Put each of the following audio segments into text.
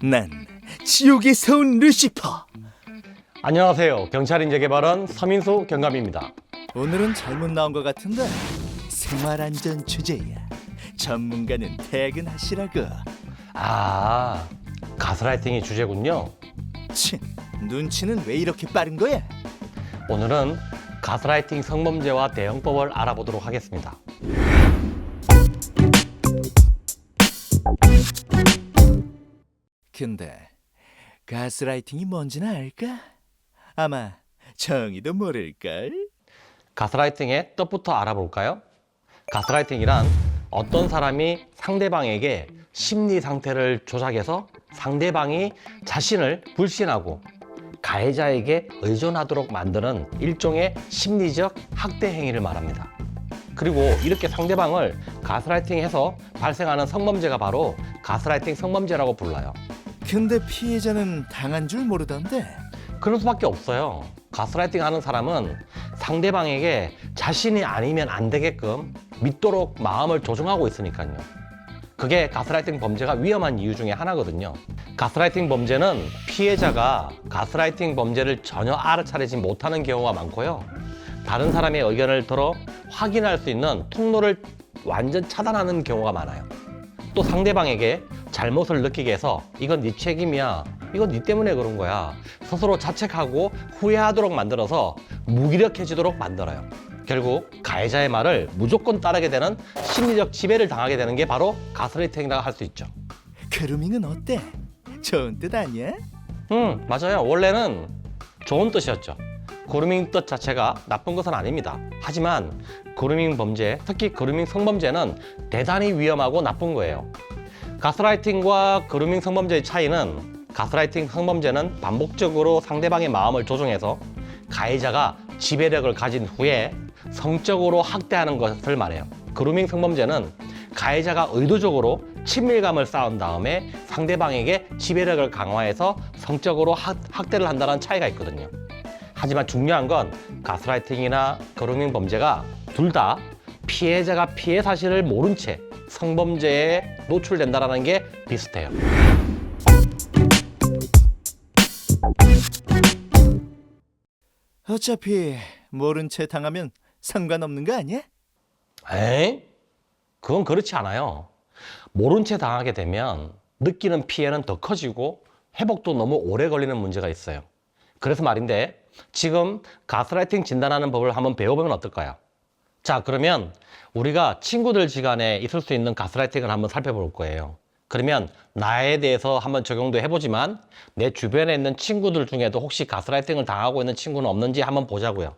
난 지옥에서 온 루시퍼. 안녕하세요. 경찰인재 개발원 서민수 경감입니다. 오늘은 잘못 나온 것 같은데 생활안전 주제야. 전문가는 퇴근하시라고. 아, 가스라이팅이 주제군요. 치, 눈치는 왜 이렇게 빠른 거야? 오늘은 가스라이팅 성범죄와 대응법을 알아보도록 하겠습니다. 근데 가스라이팅이 뭔지는 알까? 아마 정의도 모를걸? 가스라이팅의 뜻부터 알아볼까요? 가스라이팅이란 어떤 사람이 상대방에게 심리 상태를 조작해서 상대방이 자신을 불신하고 가해자에게 의존하도록 만드는 일종의 심리적 학대 행위를 말합니다. 그리고 이렇게 상대방을 가스라이팅해서 발생하는 성범죄가 바로 가스라이팅 성범죄라고 불러요. 근데 피해자는 당한 줄 모르던데. 그럴 수밖에 없어요. 가스라이팅 하는 사람은 상대방에게 자신이 아니면 안 되게끔 믿도록 마음을 조종하고 있으니까요. 그게 가스라이팅 범죄가 위험한 이유 중에 하나거든요. 가스라이팅 범죄는 피해자가 가스라이팅 범죄를 전혀 알아차리지 못하는 경우가 많고요. 다른 사람의 의견을 들어 확인할 수 있는 통로를 완전 차단하는 경우가 많아요. 또 상대방에게 잘못을 느끼게 해서 이건 네 책임이야, 이건 네 때문에 그런 거야, 스스로 자책하고 후회하도록 만들어서 무기력해지도록 만들어요. 결국 가해자의 말을 무조건 따르게 되는 심리적 지배를 당하게 되는 게 바로 가스라이팅이라고 할 수 있죠. 그루밍은 어때? 좋은 뜻 아니야? 맞아요. 원래는 좋은 뜻이었죠. 그루밍 뜻 자체가 나쁜 것은 아닙니다. 하지만 그루밍 범죄, 특히 그루밍 성범죄는 대단히 위험하고 나쁜 거예요. 가스라이팅과 그루밍 성범죄의 차이는, 가스라이팅 성범죄는 반복적으로 상대방의 마음을 조종해서 가해자가 지배력을 가진 후에 성적으로 학대하는 것을 말해요. 그루밍 성범죄는 가해자가 의도적으로 친밀감을 쌓은 다음에 상대방에게 지배력을 강화해서 성적으로 학대를 한다는 차이가 있거든요. 하지만 중요한 건 가스라이팅이나 그루밍 범죄가 둘 다 피해자가 피해 사실을 모른 채 성범죄에 노출된다는 게 비슷해요. 어차피 모른 채 당하면 상관없는 거 아니야? 에이? 그건 그렇지 않아요. 모른 채 당하게 되면 느끼는 피해는 더 커지고 회복도 너무 오래 걸리는 문제가 있어요. 그래서 말인데, 지금 가스라이팅 진단하는 법을 한번 배워보면 어떨까요? 자, 그러면 우리가 친구들 시간에 있을 수 있는 가스라이팅을 한번 살펴볼 거예요. 그러면 나에 대해서 한번 적용도 해보지만 내 주변에 있는 친구들 중에도 혹시 가스라이팅을 당하고 있는 친구는 없는지 한번 보자고요.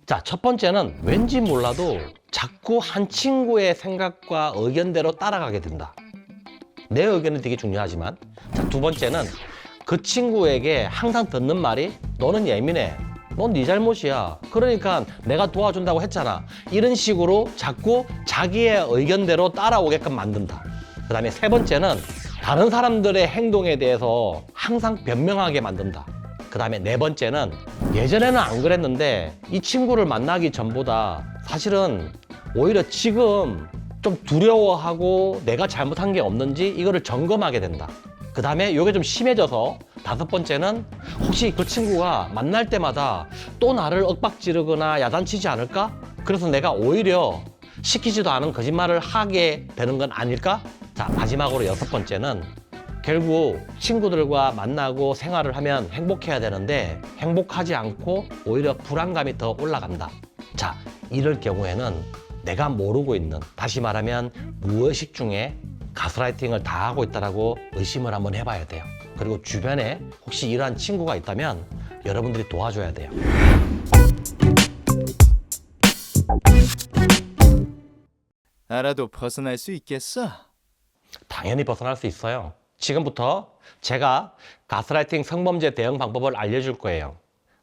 자, 첫 번째는 왠지 몰라도 자꾸 한 친구의 생각과 의견대로 따라가게 된다. 내 의견은 되게 중요하지만, 자, 두 번째는 그 친구에게 항상 듣는 말이 너는 예민해, 넌 네 잘못이야, 그러니까 내가 도와준다고 했잖아, 이런 식으로 자꾸 자기의 의견대로 따라오게끔 만든다. 그 다음에 세 번째는 다른 사람들의 행동에 대해서 항상 변명하게 만든다. 그 다음에 네 번째는 예전에는 안 그랬는데 이 친구를 만나기 전보다 사실은 오히려 지금 좀 두려워하고 내가 잘못한 게 없는지 이거를 점검하게 된다. 그 다음에 이게 좀 심해져서 다섯 번째는 혹시 그 친구가 만날 때마다 또 나를 윽박지르거나 야단치지 않을까? 그래서 내가 오히려 시키지도 않은 거짓말을 하게 되는 건 아닐까? 자, 마지막으로 여섯 번째는 결국 친구들과 만나고 생활을 하면 행복해야 되는데 행복하지 않고 오히려 불안감이 더 올라간다. 자, 이럴 경우에는 내가 모르고 있는, 다시 말하면 무의식 중에 가스라이팅을 다 하고 있다라고 의심을 한번 해봐야 돼요. 그리고 주변에 혹시 이러한 친구가 있다면 여러분들이 도와줘야 돼요. 알아도 벗어날 수 있겠어? 당연히 벗어날 수 있어요. 지금부터 제가 가스라이팅 성범죄 대응 방법을 알려줄 거예요.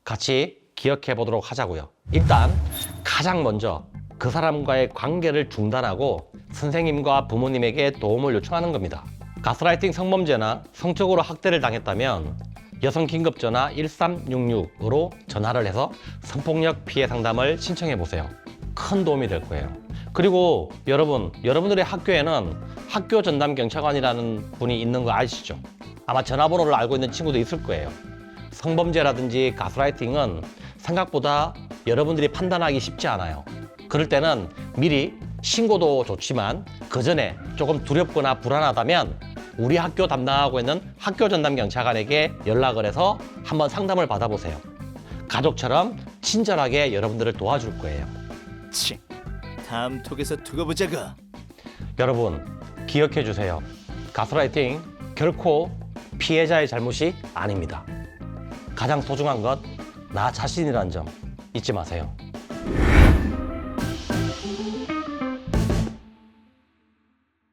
같이 기억해 보도록 하자고요. 일단 가장 먼저 그 사람과의 관계를 중단하고 선생님과 부모님에게 도움을 요청하는 겁니다. 가스라이팅 성범죄나 성적으로 학대를 당했다면 여성긴급전화 1366으로 전화를 해서 성폭력 피해 상담을 신청해 보세요. 큰 도움이 될 거예요. 그리고 여러분들의 학교에는 학교 전담 경찰관이라는 분이 있는 거 아시죠? 아마 전화번호를 알고 있는 친구도 있을 거예요. 성범죄라든지 가스라이팅은 생각보다 여러분들이 판단하기 쉽지 않아요. 그럴 때는 미리 신고도 좋지만 그 전에 조금 두렵거나 불안하다면 우리 학교 담당하고 있는 학교 전담 경찰관에게 연락을 해서 한번 상담을 받아보세요. 가족처럼 친절하게 여러분들을 도와줄 거예요. 치, 다음 톡에서 두고 보자고. 여러분 기억해 주세요. 가스라이팅 결코 피해자의 잘못이 아닙니다. 가장 소중한 것 나 자신이란 점 잊지 마세요.